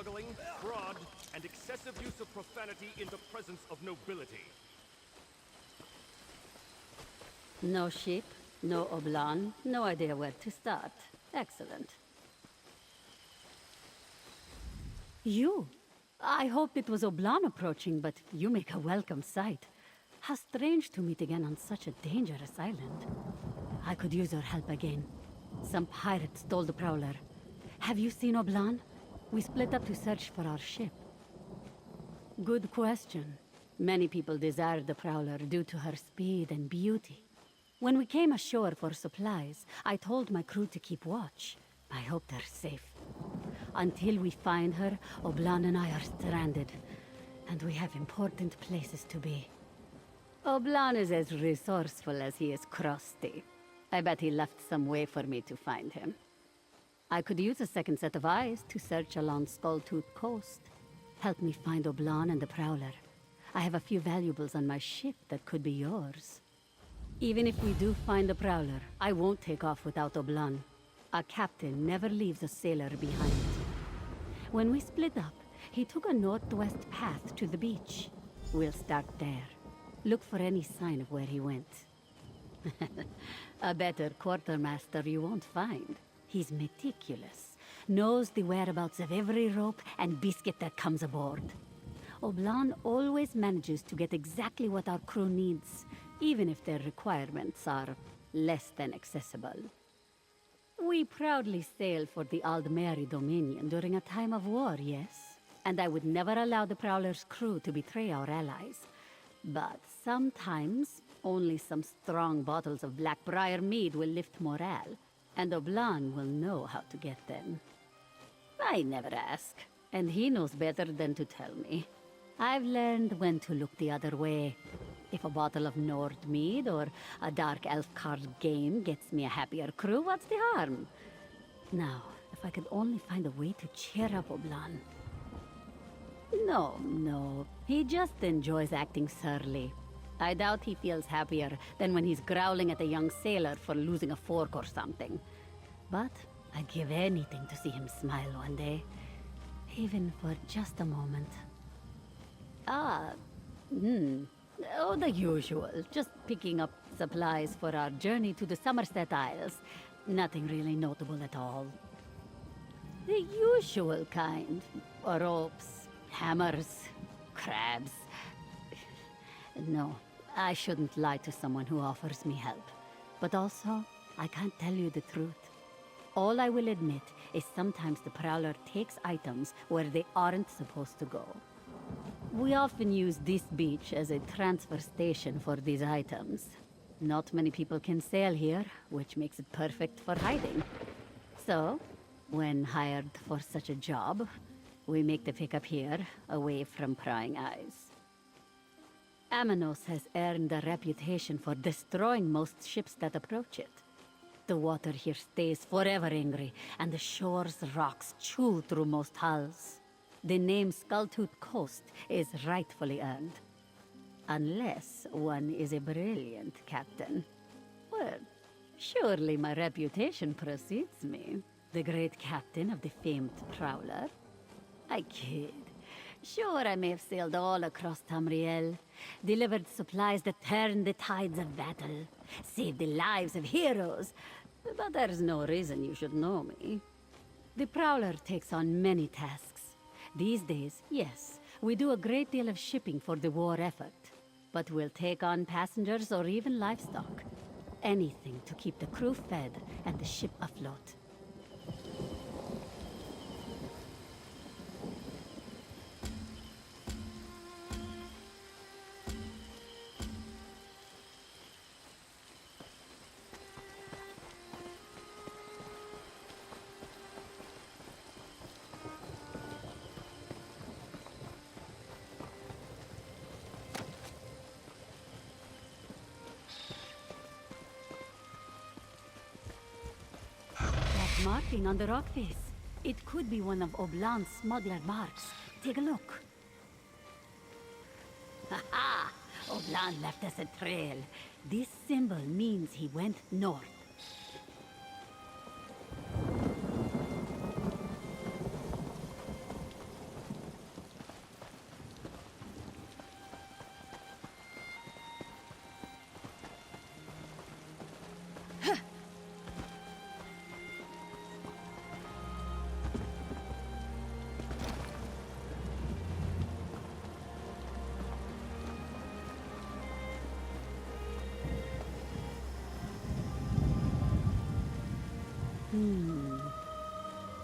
smuggling, fraud, and excessive use of profanity in the presence of nobility. No sheep, no Oblan, no idea where to start. Excellent. You? I hoped it was Oblan approaching, but you make a welcome sight. How strange to meet again on such a dangerous island. I could use your help again. Some pirate stole the Prowler. Have you seen Oblan? We split up to search for our ship. Good question. Many people desire the Prowler due to her speed and beauty. When we came ashore for supplies, I told my crew to keep watch. I hope they're safe. Until we find her, Oblan and I are stranded. And we have important places to be. Oblan is as resourceful as he is crusty. I bet he left some way for me to find him. I could use a second set of eyes to search along Skulltooth Coast. Help me find Oblan and the Prowler. I have a few valuables on my ship that could be yours. Even if we do find the Prowler, I won't take off without Oblan. A captain never leaves a sailor behind. When we split up, he took a northwest path to the beach. We'll start there. Look for any sign of where he went. A better quartermaster you won't find. He's meticulous, knows the whereabouts of every rope and biscuit that comes aboard. Oblan always manages to get exactly what our crew needs, even if their requirements are less than accessible. We proudly sail for the Aldmeri Dominion during a time of war, yes? And I would never allow the Prowler's crew to betray our allies. But sometimes, only some strong bottles of Blackbriar mead will lift morale, and Oblan will know how to get them. I never ask, and he knows better than to tell me. I've learned when to look the other way. If a bottle of Nord mead or a dark elf card game gets me a happier crew, what's the harm? Now, if I could only find a way to cheer up Oblan. No, he just enjoys acting surly. I doubt he feels happier than when he's growling at a young sailor for losing a fork or something. But I'd give anything to see him smile one day, even for just a moment. Oh, the usual. Just picking up supplies for our journey to the Somerset Isles. Nothing really notable at all. The usual kind. Ropes, hammers, crabs. No, I shouldn't lie to someone who offers me help. But also, I can't tell you the truth. All I will admit is sometimes the Prowler takes items where they aren't supposed to go. We often use this beach as a transfer station for these items. Not many people can sail here, which makes it perfect for hiding. So, when hired for such a job, we make the pickup here, away from prying eyes. Amanos has earned a reputation for destroying most ships that approach it. The water here stays forever angry, and the shore's rocks chew through most hulls. The name Skulltooth Coast is rightfully earned. Unless one is a brilliant captain. Well, surely my reputation precedes me. The great captain of the famed Prowler. I kid. Sure, I may have sailed all across Tamriel, delivered supplies that turned the tides of battle, saved the lives of heroes, but there's no reason you should know me. The Prowler takes on many tasks. These days, yes, we do a great deal of shipping for the war effort, but we'll take on passengers or even livestock. Anything to keep the crew fed and the ship afloat. Marking on the rock face. It could be one of Oblan's smuggler marks. Take a look. Ha-ha! Oblan left us a trail. This symbol means he went north.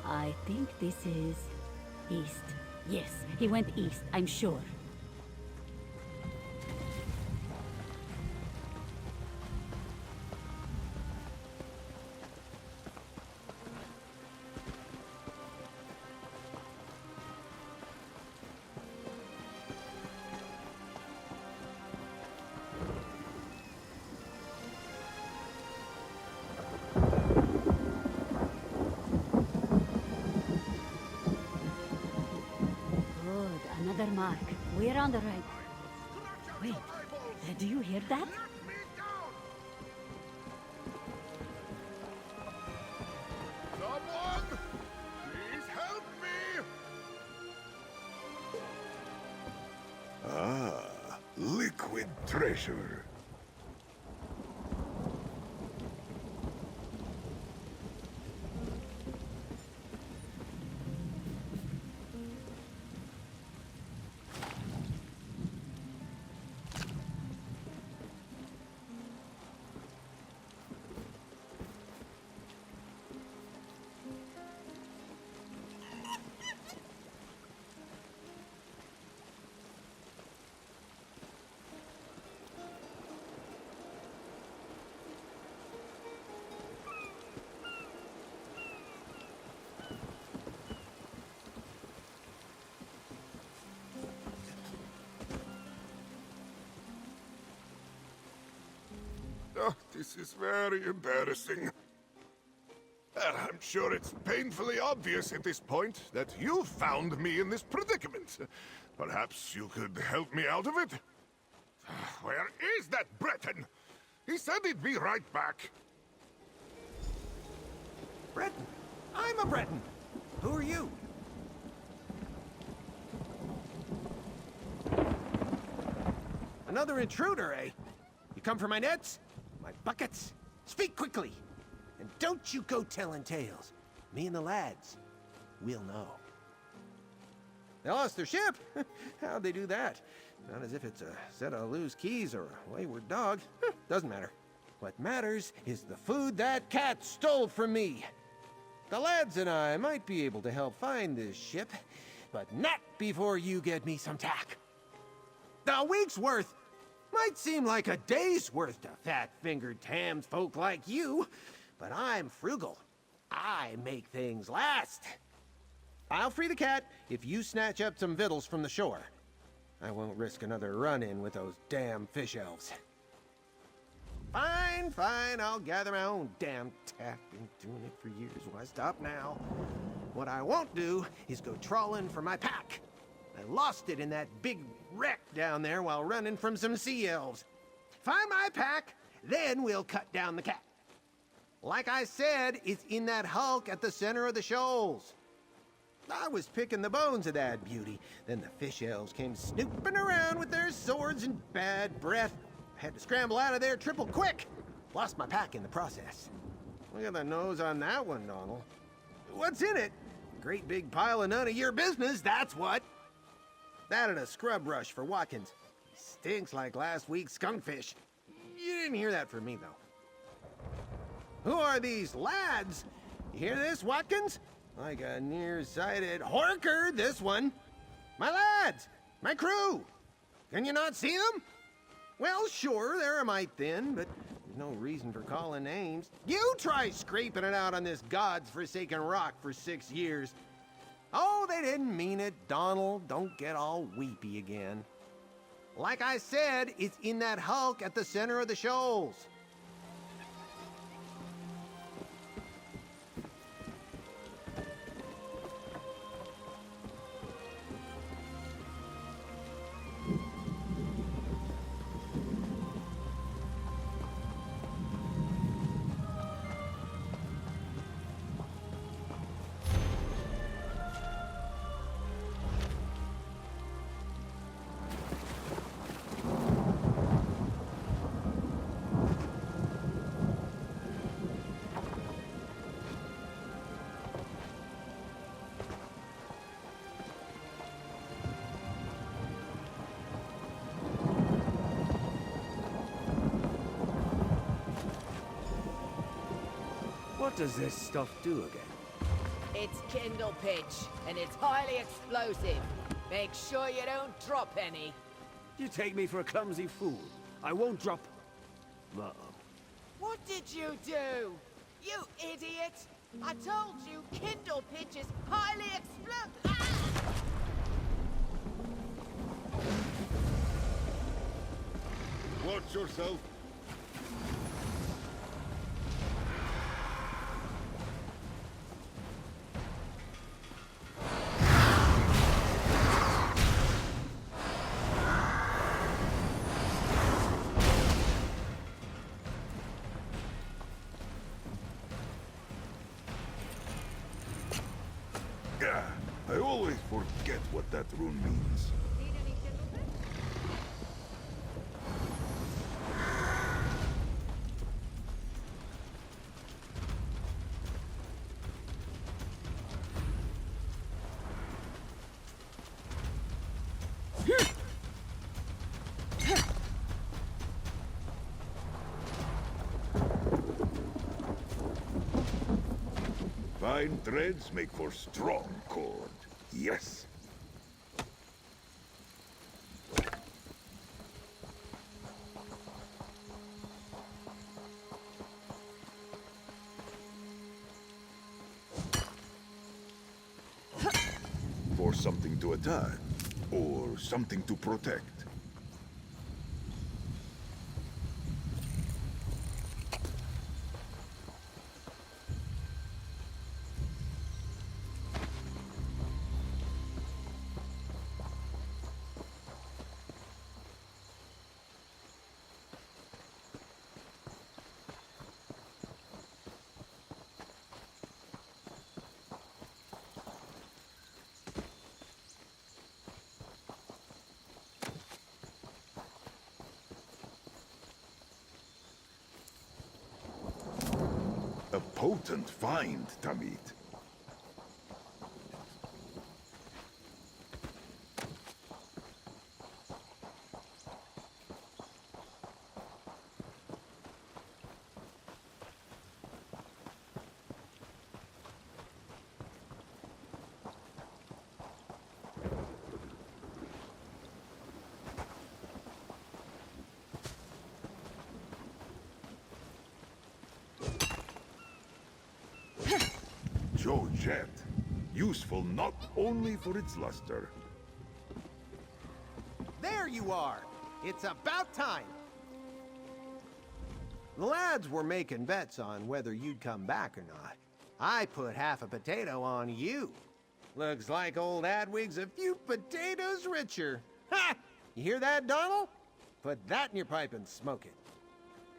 I think this is east. Yes, he went east, I'm sure. Good, another mark. We're on the right. Wait, do you hear that? Someone, please help me! Ah, liquid treasure. Oh, this is very embarrassing. I'm sure it's painfully obvious at this point that you found me in this predicament. Perhaps you could help me out of it? Where is that Breton? He said he'd be right back. Breton? I'm a Breton. Who are you? Another intruder, eh? You come for my nets? My buckets? Speak quickly! And don't you go telling tales. Me and the lads, we'll know. They lost their ship? How'd they do that? Not as if it's a set of loose keys or a wayward dog. Doesn't matter. What matters is the food that cat stole from me. The lads and I might be able to help find this ship, but not before you get me some tack. A week's worth might seem like a day's worth to fat-fingered tams folk like you, but I'm frugal. I make things last. I'll free the cat if you snatch up some victuals from the shore. I won't risk another run-in with those damn fish elves. Fine, fine, I'll gather my own damn tack. Been doing it for years. Why stop now? What I won't do is go trawling for my pack. I lost it in that big wreck down there while running from some sea elves. Find my pack, then we'll cut down the cat. Like I said, it's in that hulk at the center of the shoals. I was picking the bones of that beauty. Then the fish elves came snooping around with their swords and bad breath. I had to scramble out of there triple quick. Lost my pack in the process. Look at the nose on that one, Donald. What's in it? Great big pile of none of your business, that's what. That and a scrub brush for Watkins. He stinks like last week's skunkfish. You didn't hear that from me, though. Who are these lads? You hear this, Watkins? Like a nearsighted horker, this one. My lads! My crew! Can you not see them? Well, sure, they're a mite thin, but there's no reason for calling names. You try scraping it out on this god's-forsaken rock for 6 years. Oh, they didn't mean it, Donald. Don't get all weepy again. Like I said, it's in that hulk at the center of the shoals. What does this stuff do again? It's kindle pitch, and it's highly explosive. Make sure you don't drop any. You take me for a clumsy fool. I won't drop... Uh-oh. What did you do? You idiot! I told you kindle pitch is highly explosive. Watch yourself. I always forget what that rune means. Fine threads make for strong cord. Yes. For something to attack, or something to protect. A potent find, Tamit. Jet. Useful not only for its luster. There you are! It's about time! The lads were making bets on whether you'd come back or not. I put half a potato on you. Looks like old Adwig's a few potatoes richer. Ha! You hear that, Donald? Put that in your pipe and smoke it.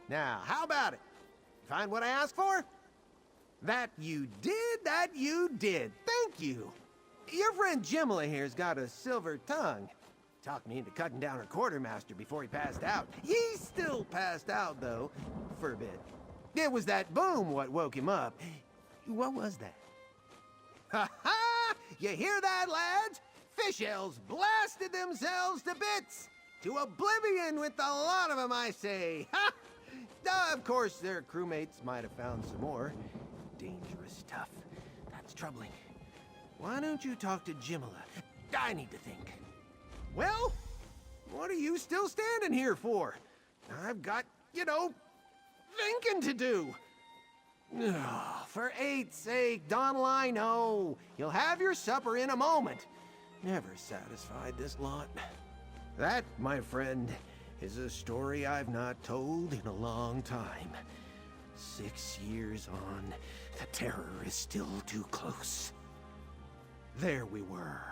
Now, how about it? Find what I asked for? That you did. Thank you. Your friend Jimila here's got a silver tongue. Talked me into cutting down her quartermaster before he passed out. He's still passed out, though, for a bit. It was that boom what woke him up. What was that? Ha-ha! You hear that, lads? Fish elves blasted themselves to bits. To oblivion with a lot of them, I say. Ha! Of course, their crewmates might have found some more. Dangerous stuff. That's troubling. Why don't you talk to Jimila? I need to think. Well, what are you still standing here for? I've got, thinking to do. Oh, for 8's sake, Donald, I know. You'll have your supper in a moment. Never satisfied this lot. That, my friend, is a story I've not told in a long time. 6 years on, the terror is still too close. There we were,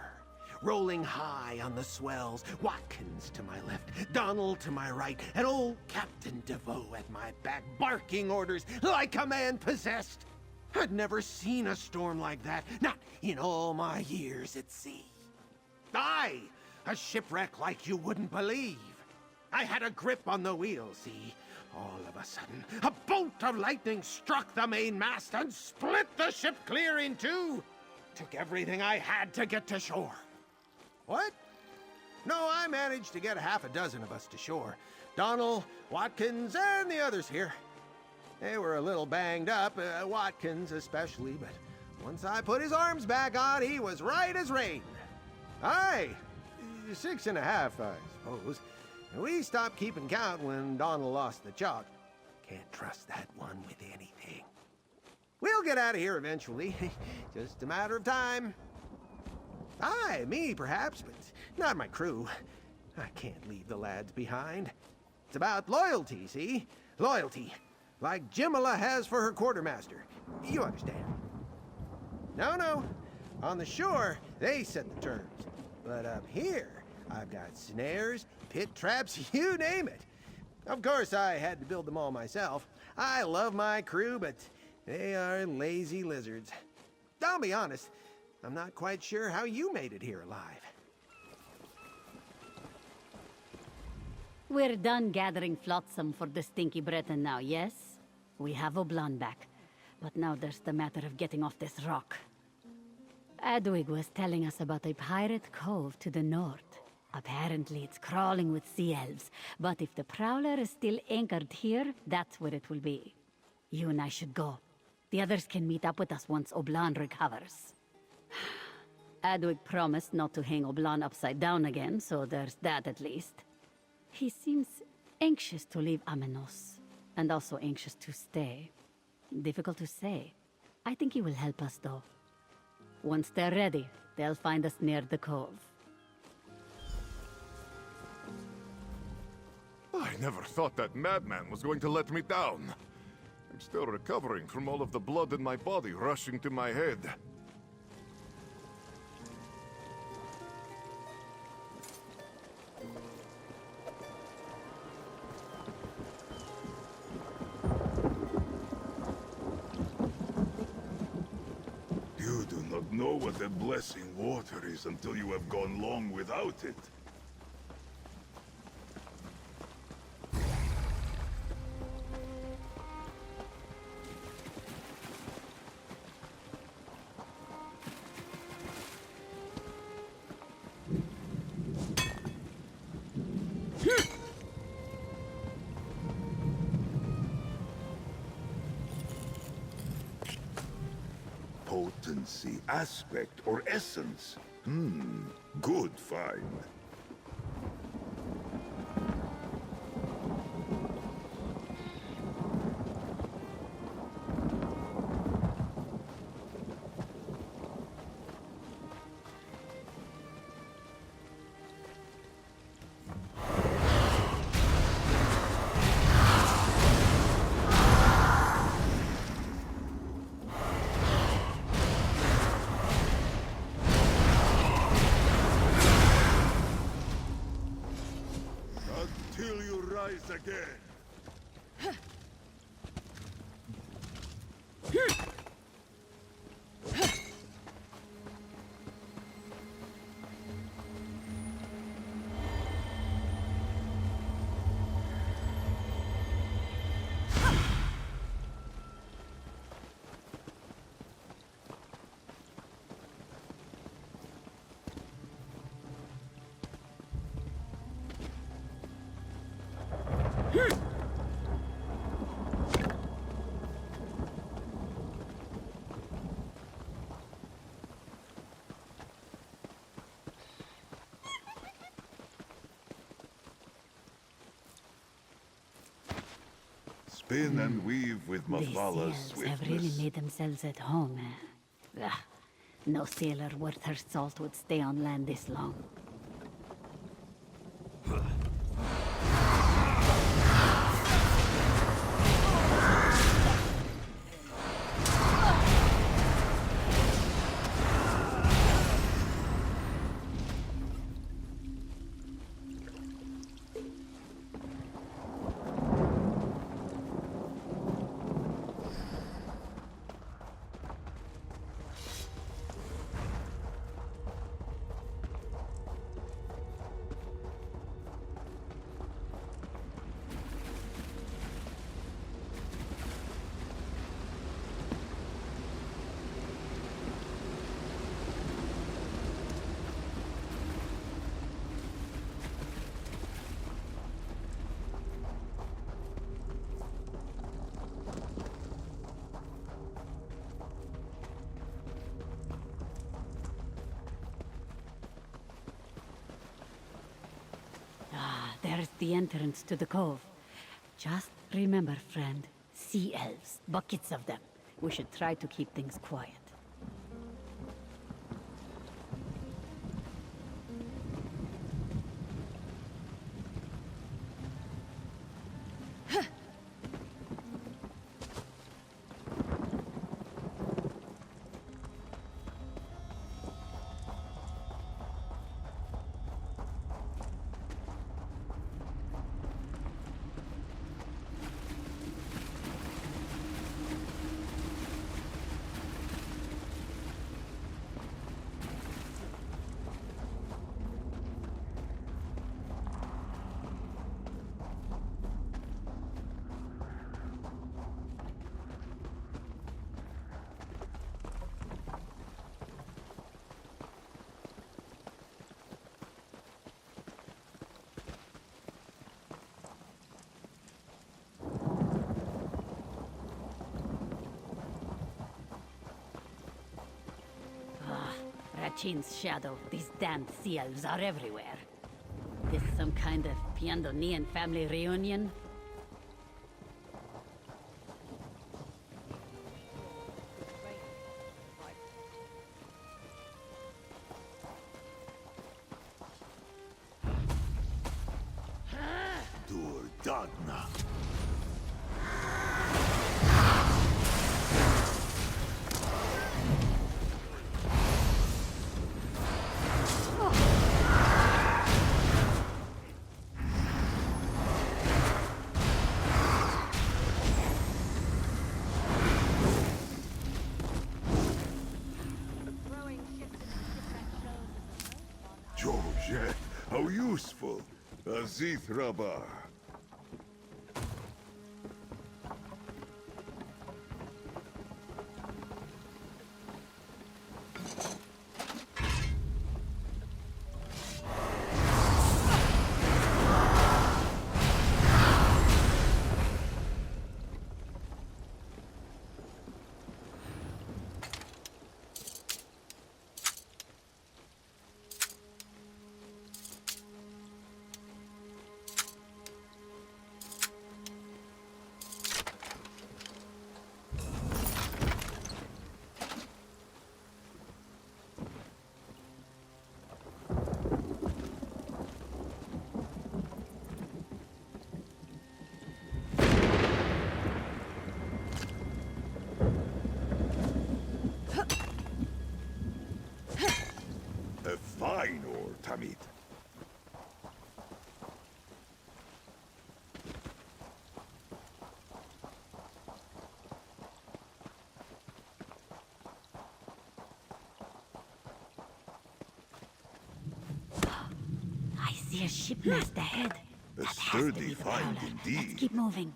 rolling high on the swells, Watkins to my left, Donald to my right, and old Captain DeVoe at my back, barking orders like a man possessed. I'd never seen a storm like that, not in all my years at sea. Aye, a shipwreck like you wouldn't believe. I had a grip on the wheel, see? All of a sudden, a bolt of lightning struck the mainmast and split the ship clear in two. Took everything I had to get to shore. What? No, I managed to get half a dozen of us to shore. Donald, Watkins, and the others here. They were a little banged up, Watkins especially, but once I put his arms back on, he was right as rain. Aye, 6.5, I suppose. And we stopped keeping count when Donald lost the chalk. Can't trust that one with anything. We'll get out of here eventually. Just a matter of time. Aye, me perhaps, but not my crew. I can't leave the lads behind. It's about loyalty, see? Loyalty. Like Jimila has for her quartermaster. You understand. No. On the shore, they set the terms. But up here, I've got snares, pit traps, you name it. Of course, I had to build them all myself. I love my crew, but they are lazy lizards. I'll be honest, I'm not quite sure how you made it here alive. We're done gathering flotsam for the Stinky Breton now, yes? We have Oblan back. But now there's the matter of getting off this rock. Adwig was telling us about a pirate cove to the north. Apparently it's crawling with sea elves, but if the prowler is still anchored here, that's where it will be. You and I should go. The others can meet up with us once Oblan recovers. Adwig promised not to hang Oblan upside down again, so there's that at least. He seems anxious to leave Amenos, and also anxious to stay. Difficult to say. I think he will help us, though. Once they're ready, they'll find us near the cove. I never thought that madman was going to let me down. I'm still recovering from all of the blood in my body rushing to my head. You do not know what a blessing water is until you have gone long without it. Potency, aspect, or essence? Good find. Until you rise again. Spin and weave with These Mafala's seals have really swiftness. made themselves at home, eh? Ugh. No sailor worth her salt would stay on land this long. the entrance to the cove. Just remember, friend, sea elves, buckets of them. We should try to keep things quiet. Rachin's shadow. These damned sea elves are everywhere. This some kind of Piandonian family reunion? Durdagna. George, how useful. Azith Rabah. A fine ore, Tamit. I see a ship mast ahead. A That has to sturdy be the find prowler. indeed. Let's keep moving.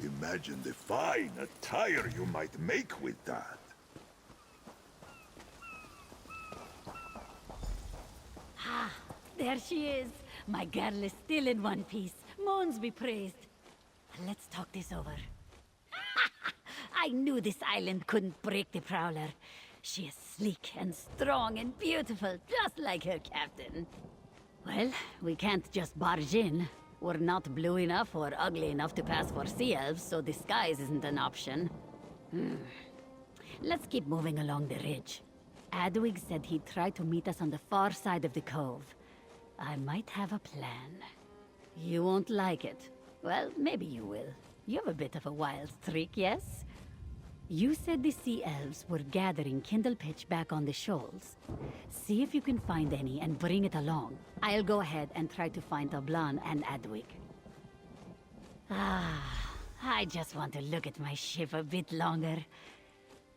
Imagine the fine attire you might make with that. There she is. My girl is still in one piece. Moons be praised. Let's talk this over. I knew this island couldn't break the Prowler. She is sleek and strong and beautiful, just like her captain. Well, we can't just barge in. We're not blue enough or ugly enough to pass for sea elves, so disguise isn't an option. Let's keep moving along the ridge. Adwig said he'd try to meet us on the far side of the cove. I might have a plan. You won't like it. Well, maybe you will. You have a bit of a wild streak, yes? You said the sea elves were gathering kindle pitch back on the shoals. See if you can find any and bring it along. I'll go ahead and try to find Oblan and Adwig. I just want to look at my ship a bit longer.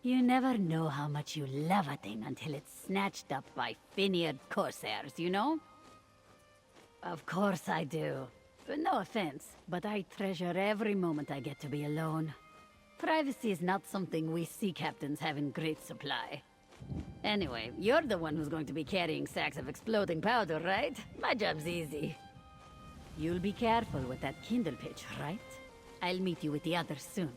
You never know how much you love a thing until it's snatched up by Finiard corsairs, you know? Of course I do. No offense, but I treasure every moment I get to be alone. Privacy is not something we sea captains have in great supply. Anyway, you're the one who's going to be carrying sacks of exploding powder, right? My job's easy. You'll be careful with that kindle pitch, right? I'll meet you with the others soon.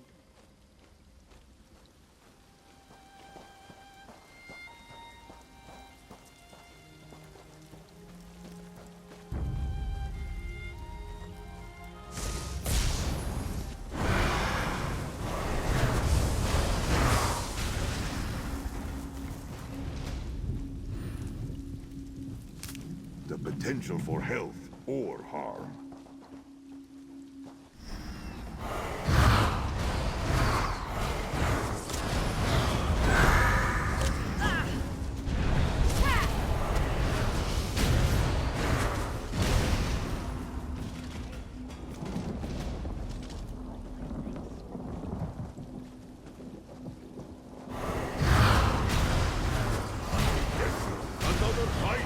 potential for health or harm. Another fight!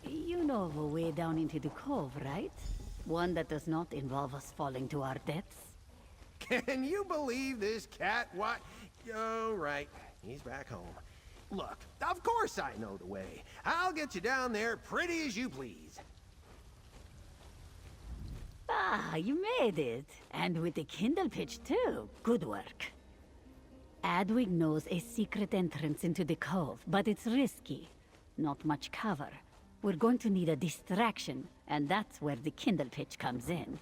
You know of a way down into the cove, right? One that does not involve us falling to our deaths? Can you believe this cat? What? Oh, right. He's back home. Look, of course I know the way. I'll get you down there pretty as you please. Ah, you made it. And with the Kindle pitch, too. Good work. Adwig knows a secret entrance into the cove, but it's risky. Not much cover. We're going to need a distraction, and that's where the Kindle pitch comes in.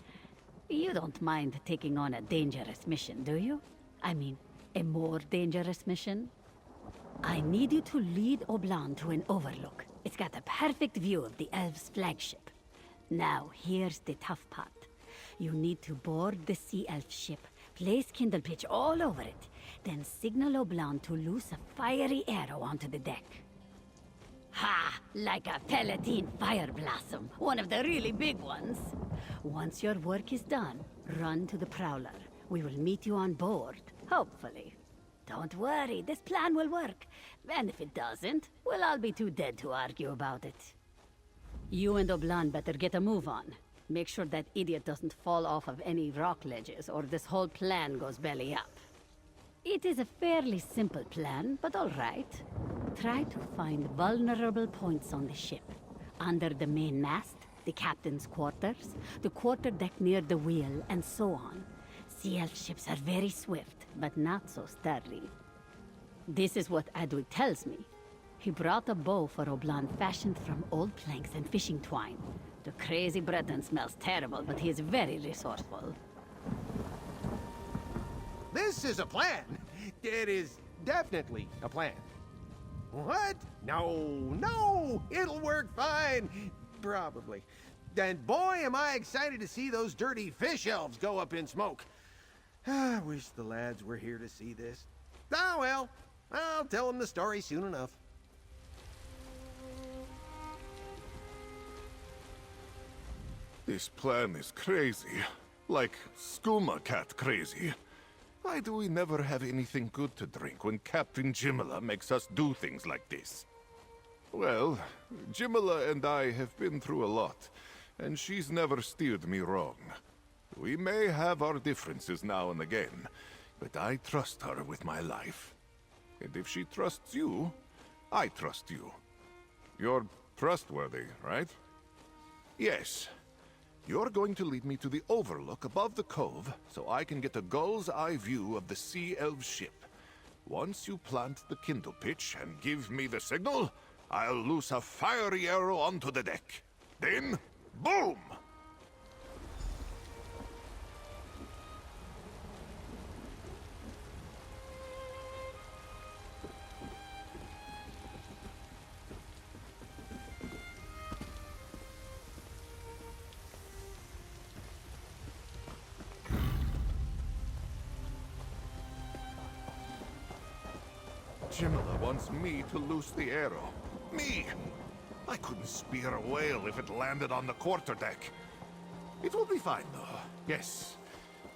You don't mind taking on a dangerous mission, do you? I mean, a more dangerous mission? I need you to lead Oblan to an overlook. It's got a perfect view of the Elves' flagship. Now, here's the tough part. You need to board the Sea Elf ship, place Kindle pitch all over it, then signal Oblan to loose a fiery arrow onto the deck. Ha! Like a Palatine fire blossom, one of the really big ones. Once your work is done, run to the Prowler. We will meet you on board, hopefully. Don't worry, this plan will work. And if it doesn't, we'll all be too dead to argue about it. You and Oblan better get a move on. Make sure that idiot doesn't fall off of any rock ledges, or this whole plan goes belly up. It is a fairly simple plan, but all right. Try to find vulnerable points on the ship. Under the main mast, the captain's quarters, the quarterdeck near the wheel, and so on. Sea Elf ships are very swift, but not so sturdy. This is what Adwig tells me. He brought a bow for Oblan fashioned from old planks and fishing twine. The crazy Breton smells terrible, but he is very resourceful. This is a plan. It is definitely a plan. What? No, it'll work fine. Probably. And boy, am I excited to see those dirty fish elves go up in smoke. I wish the lads were here to see this. Ah, well, I'll tell them the story soon enough. This plan is crazy. Like skooma cat crazy. Why do we never have anything good to drink when Captain Jimila makes us do things like this? Well, Jimila and I have been through a lot, and she's never steered me wrong. We may have our differences now and again, but I trust her with my life. And if she trusts you, I trust you. You're trustworthy, right? Yes. You're going to lead me to the overlook above the cove so I can get a gull's eye view of the Sea Elf ship. Once you plant the Kindle pitch and give me the signal, I'll loose a fiery arrow onto the deck. Then, boom! Jimila wants me to loose the arrow. Me! I couldn't spear a whale if it landed on the quarterdeck. It will be fine, though. Yes,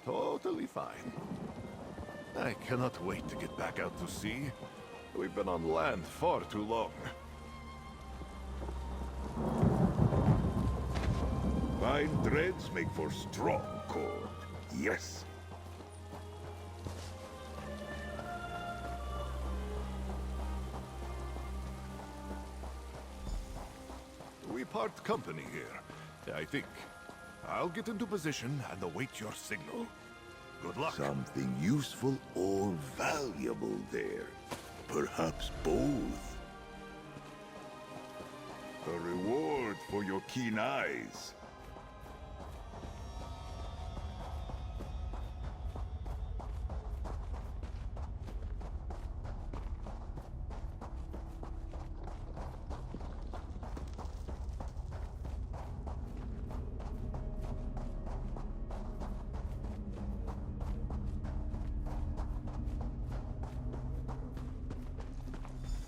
totally fine. I cannot wait to get back out to sea. We've been on land far too long. Fine threads make for strong cord. Yes. We part company here, I think. I'll get into position and await your signal. Good luck. Something useful or valuable there. Perhaps both. A reward for your keen eyes.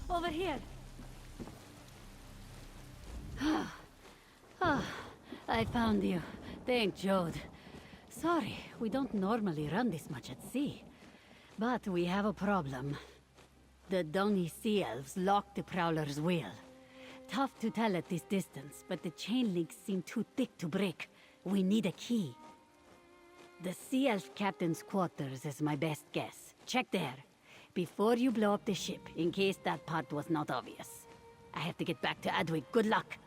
Over here. I found you. Thank Jode. Sorry, we don't normally run this much at sea. But we have a problem. The Dungy Sea Elves locked the Prowler's wheel. Tough to tell at this distance, but the chain links seem too thick to break. We need a key. The Sea Elf Captain's quarters is my best guess. Check there. Before you blow up the ship, in case that part was not obvious. I have to get back to Adwig. Good luck.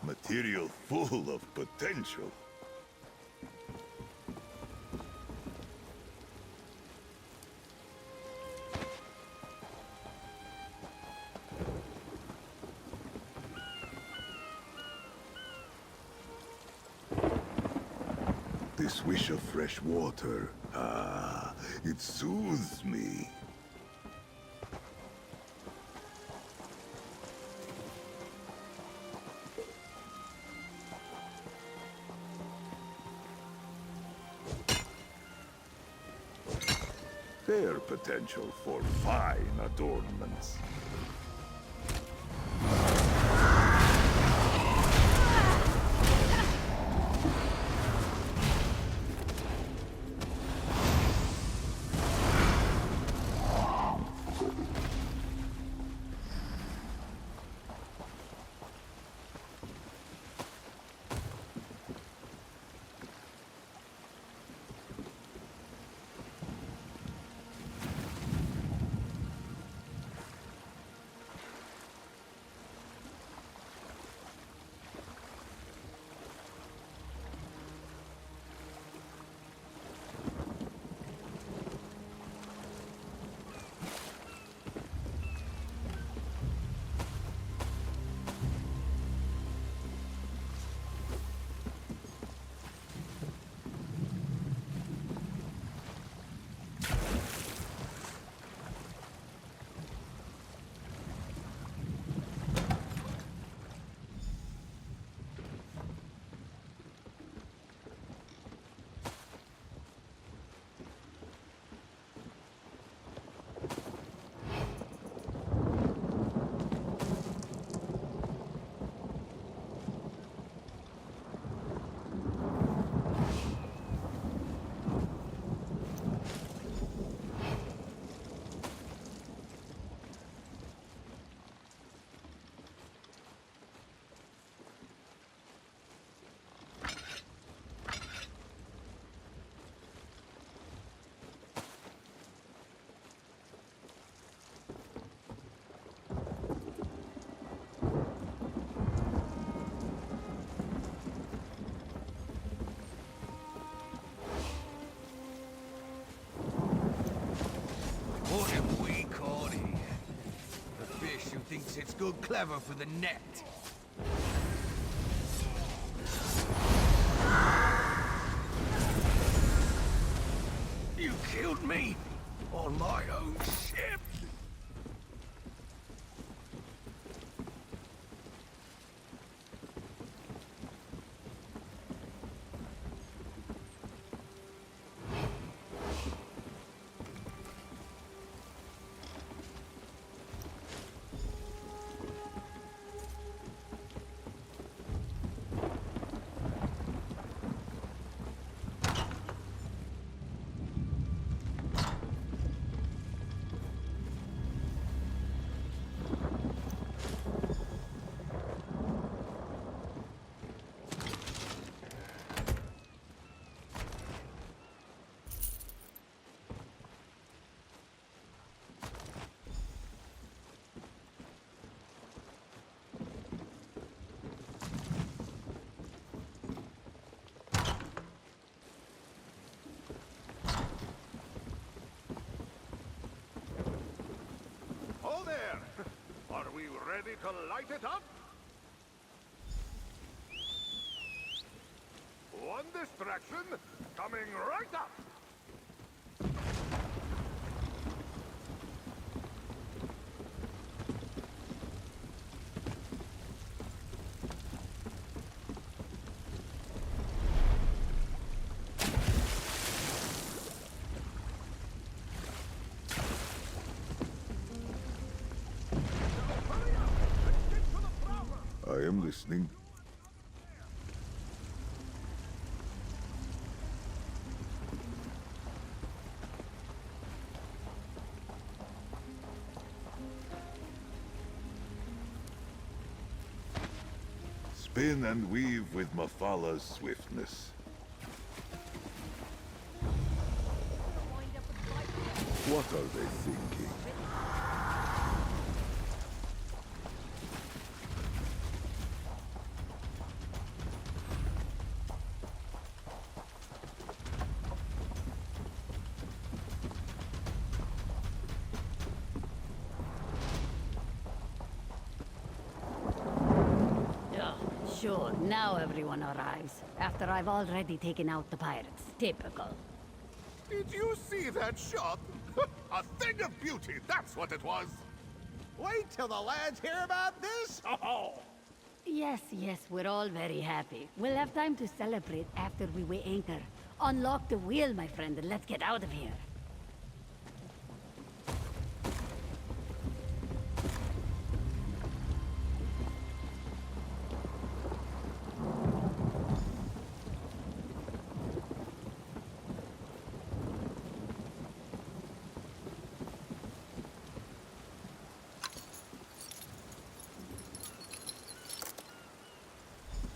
Material full of potential. The swish of fresh water. Ah, it soothes me. Fair potential for fine adornments. thinks it's good clever for the net. You killed me on my own ship. Oh there! Are we ready to light it up? One distraction coming right up! I am listening. Spin and weave with Mafala's swiftness. What are they thinking? Sure, now everyone arrives, after I've already taken out the pirates. Typical. Did you see that shot? A thing of beauty, that's what it was! Wait till the lads hear about this! Oh! Yes, we're all very happy. We'll have time to celebrate after we weigh anchor. Unlock the wheel, my friend, and let's get out of here.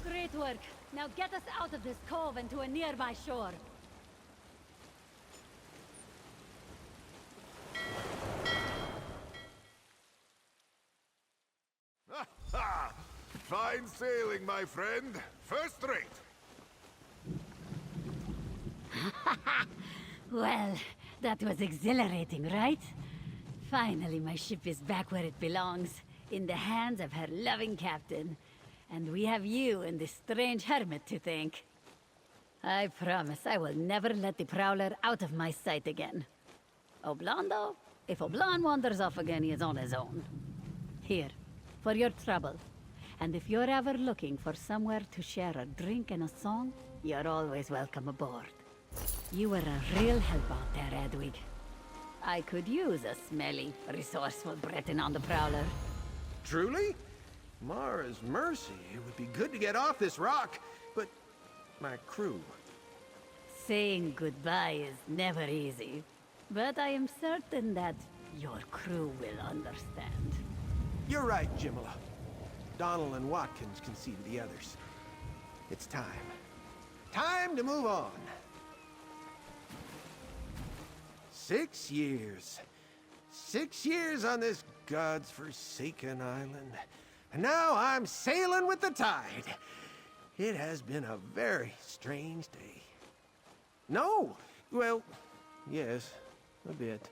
Great work. Now get us out of this cove and to a nearby shore. Ha! Fine sailing, my friend. First rate. Well, that was exhilarating, right? Finally, my ship is back where it belongs, in the hands of her loving captain. And we have you and this strange hermit to thank. I promise I will never let the Prowler out of my sight again. Oblan, though? If Oblan wanders off again, he is on his own. Here, for your trouble. And if you're ever looking for somewhere to share a drink and a song, you're always welcome aboard. You were a real help out there, Edwig. I could use a smelly, resourceful Breton on the Prowler. Truly? Mara's mercy, it would be good to get off this rock, but my crew. Saying goodbye is never easy, but I am certain that your crew will understand. You're right, Jimila. Donald and Watkins can see to the others. It's time. Time to move on. 6 years. 6 years on this God's forsaken island. And now I'm sailing with the tide. It has been a very strange day. No! Well, yes, a bit.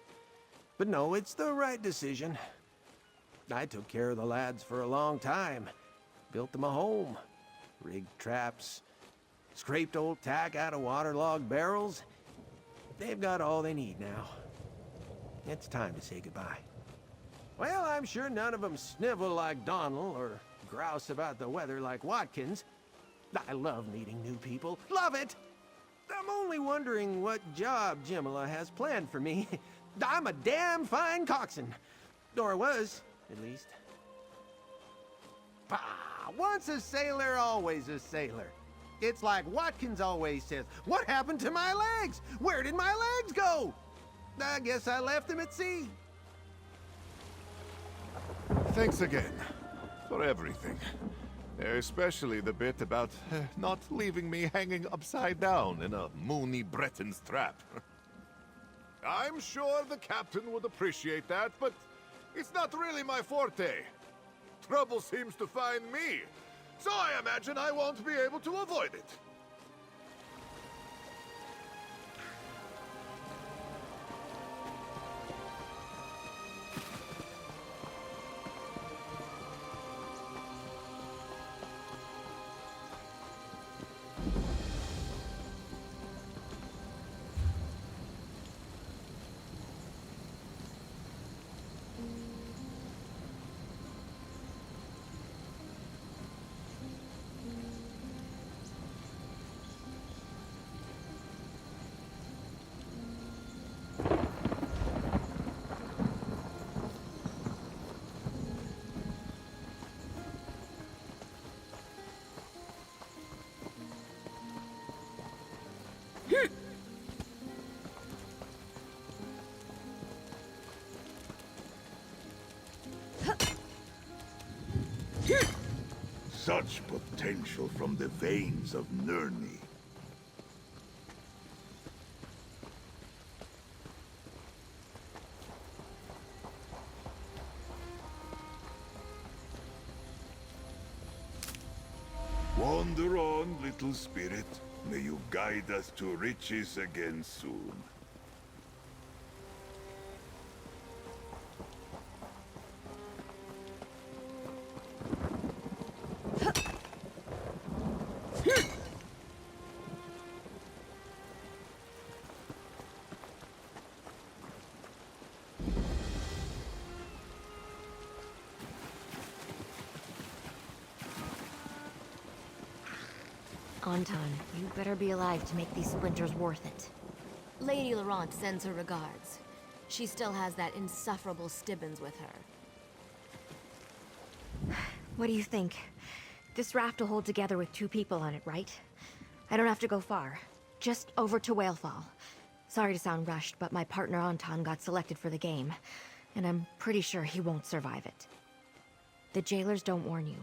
But no, it's the right decision. I took care of the lads for a long time. Built them a home. Rigged traps. Scraped old tack out of waterlogged barrels. They've got all they need now. It's time to say goodbye. Well, I'm sure none of them snivel like Donald or grouse about the weather like Watkins. I love meeting new people. Love it! I'm only wondering what job Jimila has planned for me. I'm a damn fine coxswain. Or was, at least. Once a sailor, always a sailor. It's like Watkins always says, what happened to my legs? Where did my legs go? I guess I left them at sea. Thanks again for everything. Especially the bit about not leaving me hanging upside down in a Mooney Breton's trap. I'm sure the captain would appreciate that, but it's not really my forte. Trouble seems to find me, so I imagine I won't be able to avoid it. Such potential from the veins of Nurney. Wander on, little spirit. May you guide us to riches again soon. Anton, you better be alive to make these splinters worth it. Lady Laurent sends her regards. She still has that insufferable Stibbons with her. What do you think? This raft will hold together with 2 people on it, right? I don't have to go far. Just over to Whalefall. Sorry to sound rushed, but my partner Anton got selected for the game, and I'm pretty sure he won't survive it. The jailers don't warn you.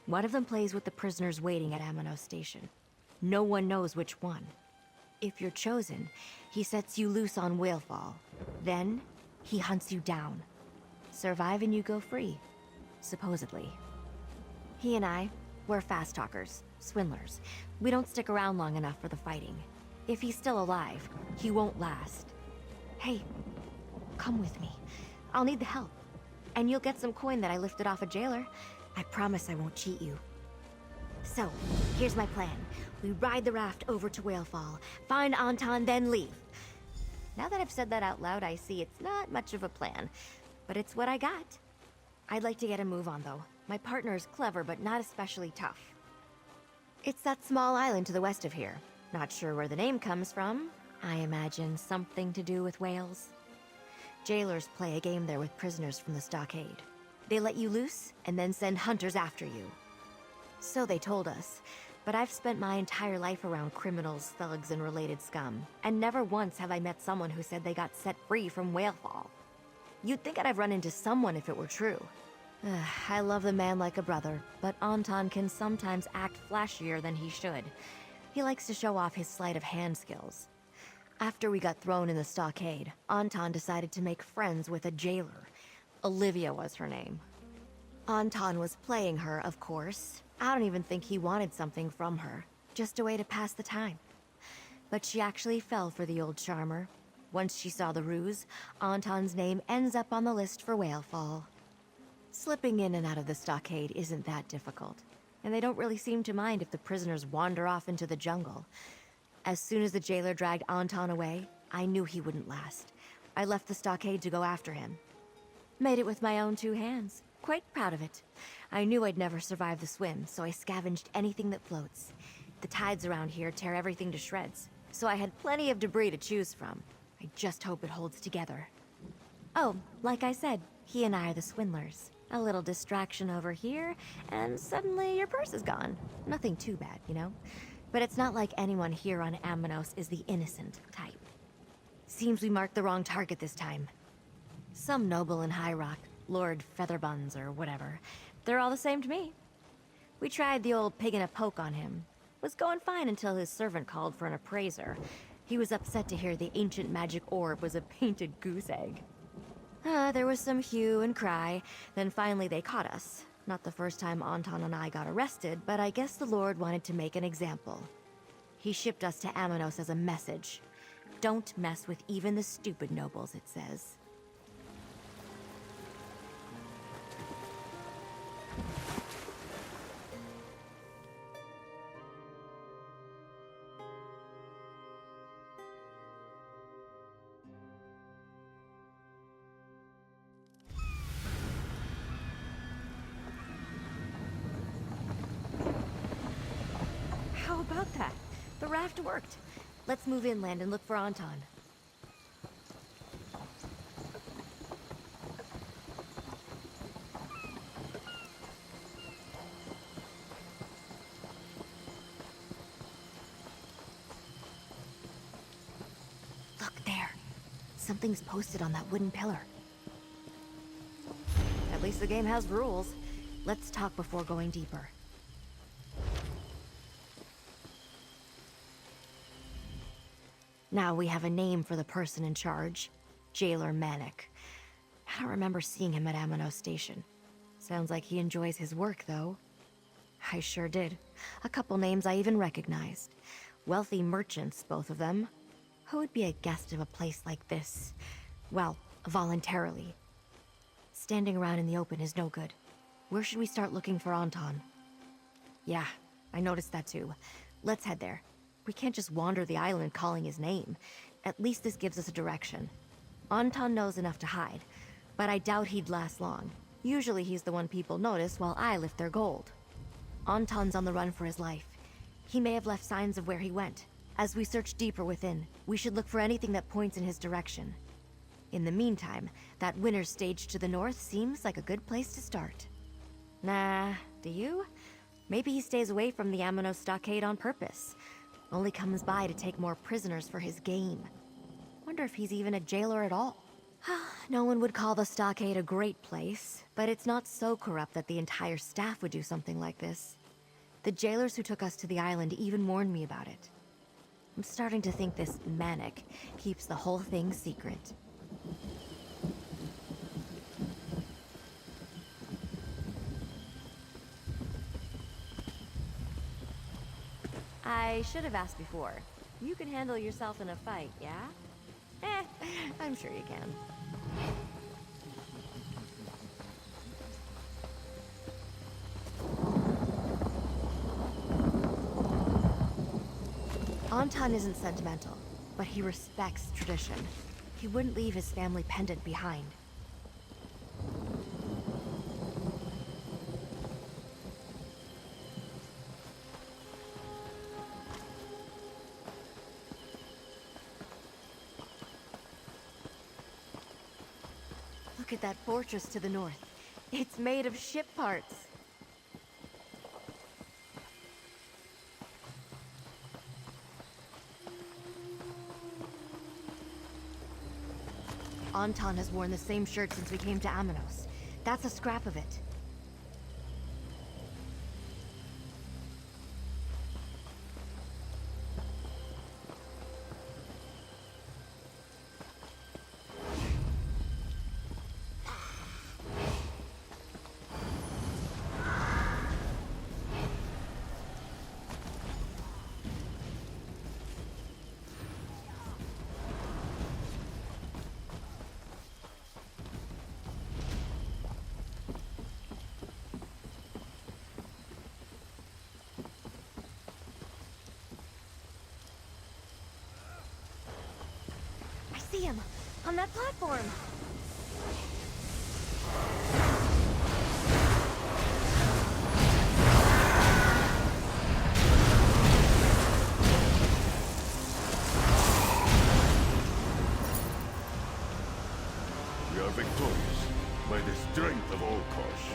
One of them plays with the prisoners waiting at Amano Station. No one knows which one. If you're chosen, he sets you loose on Whalefall. Then, he hunts you down. Survive and you go free. Supposedly. He and I, we're fast talkers, swindlers. We don't stick around long enough for the fighting. If he's still alive, he won't last. Hey, come with me. I'll need the help. And you'll get some coin that I lifted off a jailer. I promise I won't cheat you. So, here's my plan. We ride the raft over to Whalefall, find Anton, then leave. Now that I've said that out loud, I see it's not much of a plan, but it's what I got. I'd like to get a move on, though. My partner is clever, but not especially tough. It's that small island to the west of here. Not sure where the name comes from. I imagine something to do with whales. Jailers play a game there with prisoners from the stockade. They let you loose, and then send hunters after you. So they told us, but I've spent my entire life around criminals, thugs, and related scum, and never once have I met someone who said they got set free from Whalefall. You'd think I'd have run into someone if it were true. I love the man like a brother, but Anton can sometimes act flashier than he should. He likes to show off his sleight of hand skills. After we got thrown in the stockade, Anton decided to make friends with a jailer. Olivia was her name. Anton was playing her, of course. I don't even think he wanted something from her. Just a way to pass the time. But she actually fell for the old charmer. Once she saw the ruse, Anton's name ends up on the list for Whalefall. Slipping in and out of the stockade isn't that difficult, and they don't really seem to mind if the prisoners wander off into the jungle. As soon as the jailer dragged Anton away, I knew he wouldn't last. I left the stockade to go after him. Made it with my own 2 hands. Quite proud of it. I knew I'd never survive the swim, so I scavenged anything that floats. The tides around here tear everything to shreds, so I had plenty of debris to choose from. I just hope it holds together. Oh, like I said, he and I are the swindlers. A little distraction over here, and suddenly your purse is gone. Nothing too bad, you know? But it's not like anyone here on Amanos is the innocent type. Seems we marked the wrong target this time. Some noble in High Rock, Lord Featherbuns or whatever. They're all the same to me. We tried the old pig in a poke on him. Was going fine until his servant called for an appraiser. He was upset to hear the ancient magic orb was a painted goose egg. There was some hue and cry, then finally they caught us. Not the first time Anton and I got arrested, but I guess the Lord wanted to make an example. He shipped us to Amanos as a message. Don't mess with even the stupid nobles, it says. How about that? The raft worked. Let's move inland and look for Anton. Look there. Something's posted on that wooden pillar. At least the game has rules. Let's talk before going deeper. Now we have a name for the person in charge. Jailer Manic. I don't remember seeing him at Amanos Station. Sounds like he enjoys his work, though. I sure did. A couple names I even recognized. Wealthy merchants, both of them. Who would be a guest of a place like this? Well, voluntarily. Standing around in the open is no good. Where should we start looking for Anton? Yeah, I noticed that too. Let's head there. We can't just wander the island calling his name. At least this gives us a direction. Anton knows enough to hide, but I doubt he'd last long. Usually he's the one people notice while I lift their gold. Anton's on the run for his life. He may have left signs of where he went. As we search deeper within, we should look for anything that points in his direction. In the meantime, that winner's stage to the north seems like a good place to start. Nah, do you? Maybe he stays away from the Amanos stockade on purpose. Only comes by to take more prisoners for his game. Wonder if he's even a jailer at all. No one would call the stockade a great place, but it's not so corrupt that the entire staff would do something like this. The jailers who took us to the island even warned me about it. I'm starting to think this Manic keeps the whole thing secret. I should have asked before. You can handle yourself in a fight, yeah? I'm sure you can. Anton isn't sentimental, but he respects tradition. He wouldn't leave his family pendant behind. Look at that fortress to the north. It's made of ship parts. Anton has worn the same shirt since we came to Amanos. That's a scrap of it. On that platform! We are victorious by the strength of Olkosh.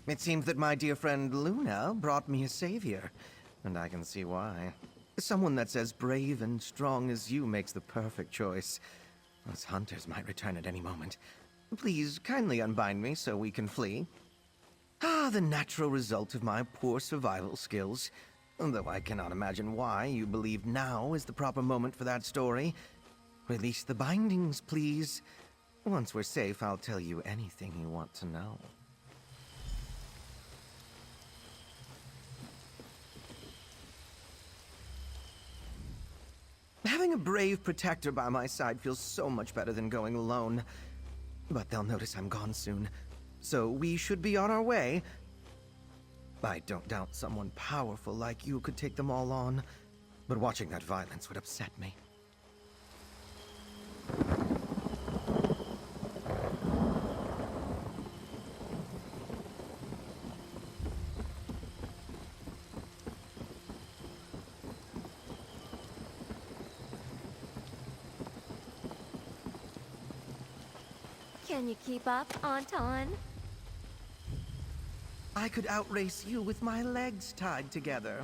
It seems that my dear friend Luna brought me a savior, and I can see why. Someone that's as brave and strong as you makes the perfect choice. Those hunters might return at any moment. Please, kindly unbind me so we can flee. Ah, the natural result of my poor survival skills. Though I cannot imagine why you believe now is the proper moment for that story. Release the bindings, please. Once we're safe, I'll tell you anything you want to know. Having a brave protector by my side feels so much better than going alone. But they'll notice I'm gone soon, so we should be on our way. I don't doubt someone powerful like you could take them all on, but watching that violence would upset me. Can you keep up, Anton? I could outrace you with my legs tied together.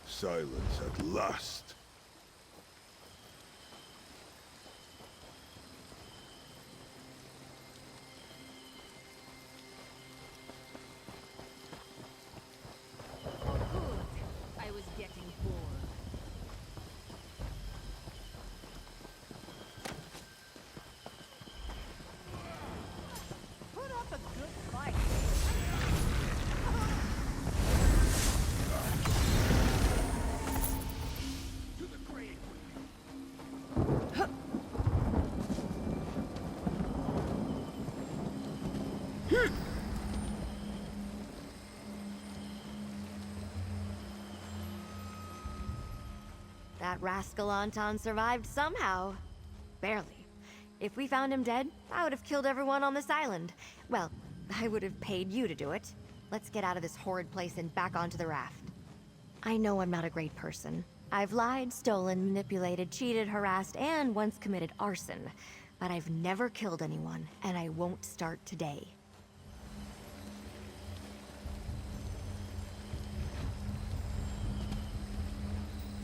Silence at last. Oh, good. I was getting bored. Put up a good fight. To the grave with That rascal Anton survived somehow. Barely. If we found him dead, I would have killed everyone on this island. Well, I would have paid you to do it. Let's get out of this horrid place and back onto the raft. I know I'm not a great person. I've lied, stolen, manipulated, cheated, harassed, and once committed arson. But I've never killed anyone, and I won't start today.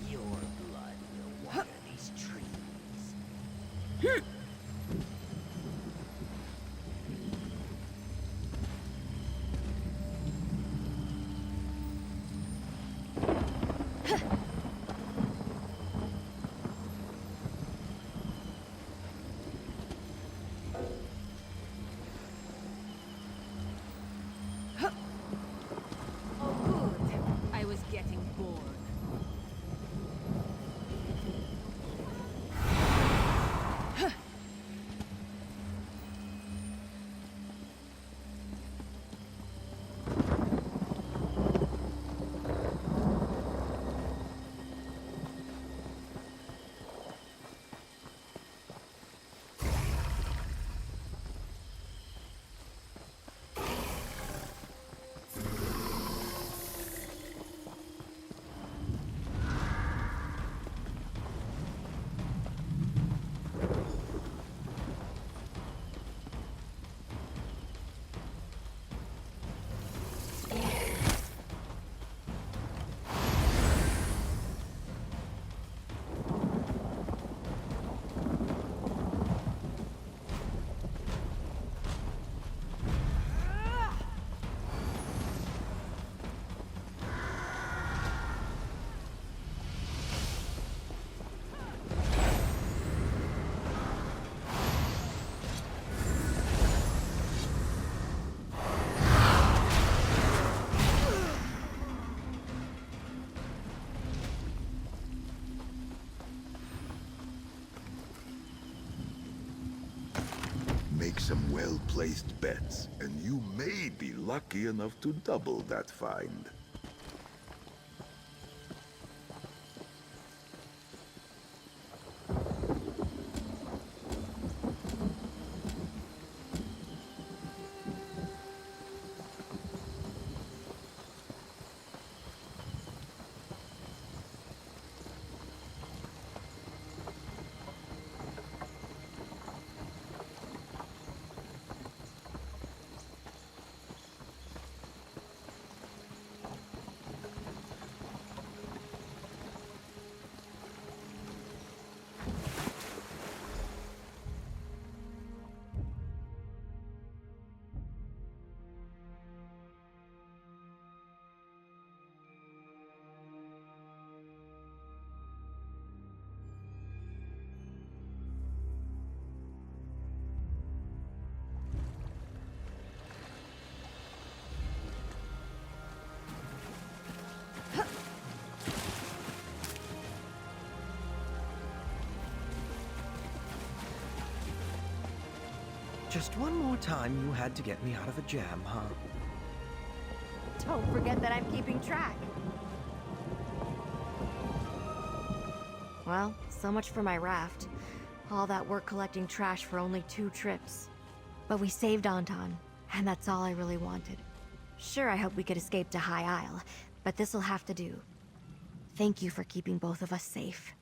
Your blood will water these trees. Oh, good. I was getting bored. make some well-placed bets, and you may be lucky enough to double that find. Just one more time you had to get me out of a jam, huh? Don't forget that I'm keeping track. Well, so much for my raft. All that work collecting trash for only 2 trips. But we saved Anton, and that's all I really wanted. Sure, I hope we could escape to High Isle, but this'll have to do. Thank you for keeping both of us safe.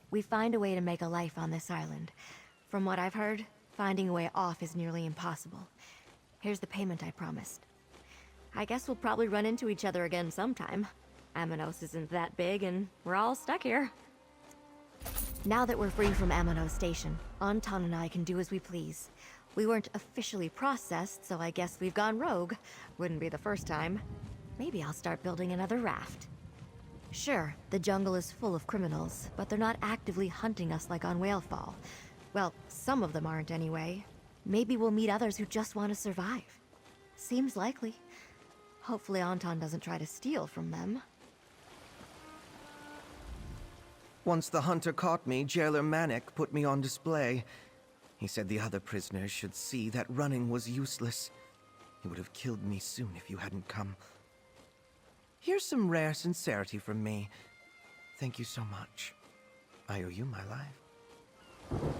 We find a way to make a life on this island. From what I've heard, finding a way off is nearly impossible. Here's the payment I promised. I guess we'll probably run into each other again sometime. Amanos isn't that big, and we're all stuck here. Now that we're free from Amanos Station, Anton and I can do as we please. We weren't officially processed, so I guess we've gone rogue. Wouldn't be the first time. Maybe I'll start building another raft. Sure, the jungle is full of criminals, but they're not actively hunting us like on Whalefall. Well, some of them aren't anyway. Maybe we'll meet others who just want to survive. Seems likely. Hopefully Anton doesn't try to steal from them. Once the hunter caught me, Jailer Manic put me on display. He said the other prisoners should see that running was useless. He would have killed me soon if you hadn't come. Here's some rare sincerity from me. Thank you so much. I owe you my life.